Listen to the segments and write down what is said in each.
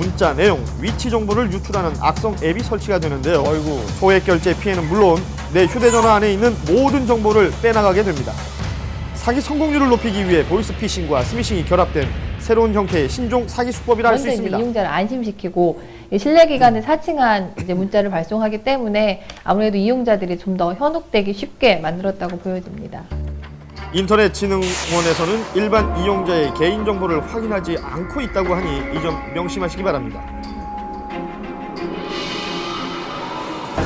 문자 내용, 위치 정보를 유출하는 악성 앱이 설치가 되는데요. 소액 결제 피해는 물론 내 휴대전화 안에 있는 모든 정보를 빼나가게 됩니다. 사기 성공률을 높이기 위해 보이스피싱과 스미싱이 결합된 새로운 형태의 신종 사기 수법이라 할 수 있습니다. 이용자를 안심시키고 신뢰기관을 사칭한 이제 문자를 발송하기 때문에 아무래도 이용자들이 좀 더 현혹되기 쉽게 만들었다고 보여집니다. 인터넷진흥원에서는 일반 이용자의 개인정보를 확인하지 않고 있다고 하니 이 점 명심하시기 바랍니다.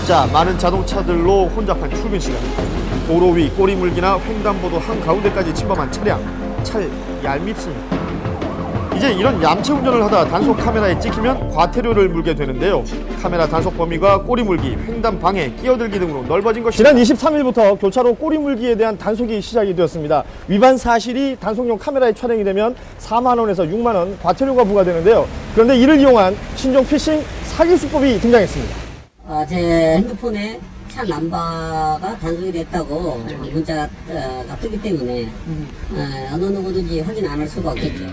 자, 많은 자동차들로 혼잡한 출근 시간. 도로 위 꼬리물기나 횡단보도 한가운데까지 침범한 차량. 찰 얄밉습니다. 이제 이런 얌체 운전을 하다 단속 카메라에 찍히면 과태료를 물게 되는데요. 카메라 단속 범위가 꼬리물기, 횡단 방해, 끼어들기 등으로 넓어진 것입니다. 지난 23일부터 교차로 꼬리물기에 대한 단속이 시작이 되었습니다. 위반 사실이 단속용 카메라에 촬영이 되면 4만 원에서 6만 원 과태료가 부과되는데요. 그런데 이를 이용한 신종 피싱 사기 수법이 등장했습니다. 제 핸드폰에 차 넘버가 단속이 됐다고 문자가 뜨기 때문에 어느 누구든지 확인 안 할 수가 없겠죠.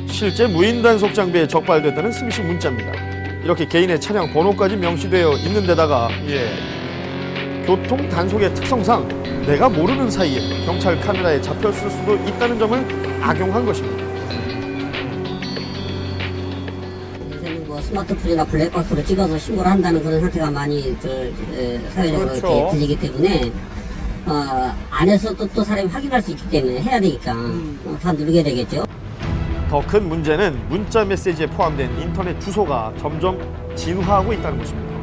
실제 무인 단속 장비에 적발됐다는 스미싱 문자입니다. 이렇게 개인의 차량 번호까지 명시되어 있는 데다가 교통 단속의 특성상 내가 모르는 사이에 경찰 카메라에 잡혔을 수도 있다는 점을 악용한 것입니다. 요새는 뭐 스마트폰이나 블랙박스로 찍어서 신고를 한다는 그런 형태가 많이 사회적으로 이렇게 들리기 때문에 안에서 또 사람이 확인할 수 있기 때문에 해야 되니까 다 누르게 되겠죠. 더 큰 문제는 문자 메시지에 포함된 인터넷 주소가 점점 진화하고 있다는 것입니다.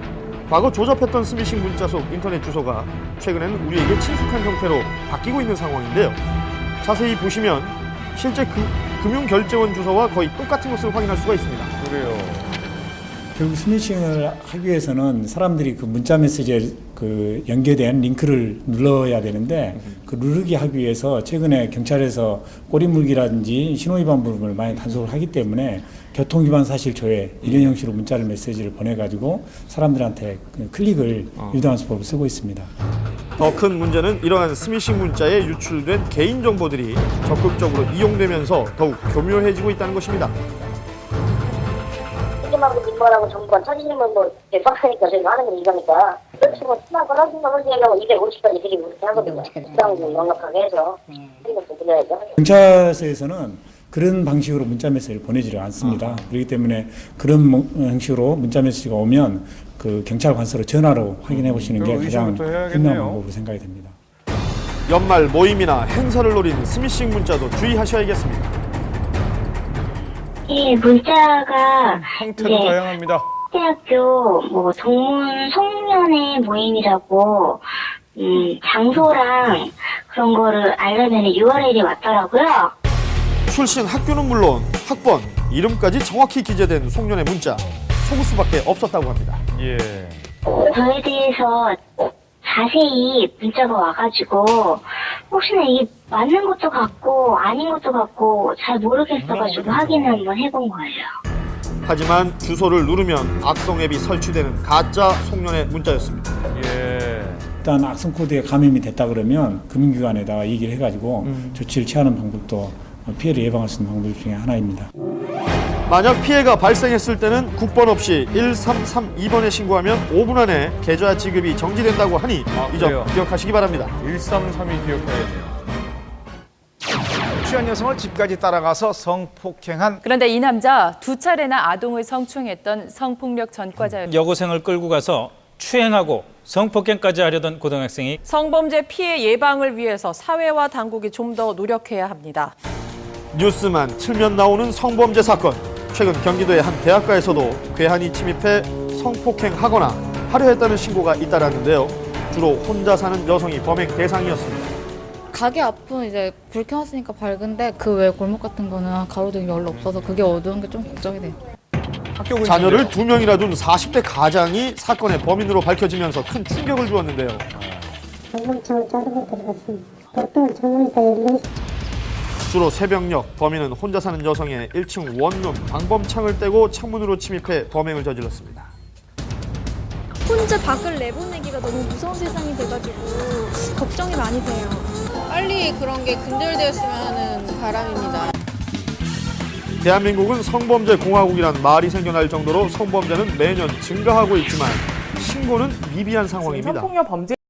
과거 조잡했던 스미싱 문자 속 인터넷 주소가 최근에는 우리에게 친숙한 형태로 바뀌고 있는 상황인데요. 자세히 보시면 실제 금융결제원 주소와 거의 똑같은 것을 확인할 수가 있습니다. 결국 스미싱을 하기 위해서는 사람들이 그 문자 메시지에 그 연계된 링크를 눌러야 되는데 그 누르기 하기 위해서 최근에 경찰에서 꼬리물기라든지 신호위반 부분을 많이 단속을 하기 때문에 교통위반 사실 조회 이런 형식으로 문자를 메시지를 보내가지고 사람들한테 클릭을 유도하는 수법을 쓰고 있습니다. 더 큰 문제는 이러한 스미싱 문자에 유출된 개인정보들이 적극적으로 이용되면서 더욱 교묘해지고 있다는 것입니다. 책임하고 민원하고 정권 터지는 건뭐 대박하니까 저희가 하는 건 이거니까 그렇지 뭐 심한 건 하신 건 하려고 250까지 드리고 그렇게 하거든요. 부당도 넉넉하게 해서 드리는 거 드려야죠. 경찰서에서는 그런 방식으로 문자 메시지를 보내지를 않습니다. 그렇기 때문에 그런 형식으로 문자 메시지가 오면 그 경찰 관서로 전화로 확인해 보시는 게 가장 현명한 방법으로 생각이 됩니다. 연말 모임이나 행사를 노린 스미싱 문자도 주의하셔야겠습니다. 이 문자가 형태도 다양합니다. 대학교 뭐 동문 송년회 모임이라고 장소랑 그런 거를 알려면 URL이 왔더라고요. 출신 학교는 물론 학번, 이름까지 정확히 기재된 송년회 문자 속을 수밖에 없었다고 합니다. 저에 대해서 자세히 문자가 와가지고 혹시나 이게 맞는 것도 같고 아닌 것도 같고 잘 모르겠어가지고 확인을 한번 해본 거예요. 하지만 주소를 누르면 악성 앱이 설치되는 가짜 송년회 문자였습니다. 일단 악성 코드에 감염이 됐다 그러면 금융기관에다가 얘기를 해가지고 조치를 취하는 방법도 피해를 예방할 수 있는 방법 중에 하나입니다. 만약 피해가 발생했을 때는 국번 없이 1332번에 신고하면 5분 안에 계좌 지급이 정지된다고 하니 이 점 기억하시기 바랍니다. 1332 기억해야겠네요. 취한 여성을 집까지 따라가서 성폭행한 그런데 이 남자 2차례나 아동을 성추행했던 성폭력 전과자였습니다. 여고생을 끌고 가서 추행하고 성폭행까지 하려던 고등학생이 성범죄 피해 예방을 위해서 사회와 당국이 좀 더 노력해야 합니다. 뉴스만 틀면 나오는 성범죄 사건. 최근 경기도의 한 대학가에서도 괴한이 침입해 성폭행하거나 하려 했다는 신고가 잇따랐는데요. 주로 혼자 사는 여성이 범행 대상이었습니다. 가게 앞은 이제 불 켜놨으니까 밝은데 그 외 골목 같은 거는 가로등이 별로 없어서 그게 어두운 게 좀 걱정이 돼요. 자녀를 2명이나 둔 40대 가장이 사건의 범인으로 밝혀지면서 큰 충격을 주었는데요. 방범창을 자르고 들어갔습니다. 보통 정원에서 주로 새벽녘 범인은 혼자 사는 여성의 1층 원룸 방범창을 떼고 창문으로 침입해 범행을 저질렀습니다. 혼자 밖을 내보내기가 너무 무서운 세상이 돼가지고 걱정이 많이 돼요. 빨리 그런 게 근절되었으면 하는 바람입니다. 대한민국은 성범죄 공화국이란 말이 생겨날 정도로 성범죄는 매년 증가하고 있지만 신고는 미비한 상황입니다. 성폭력 범죄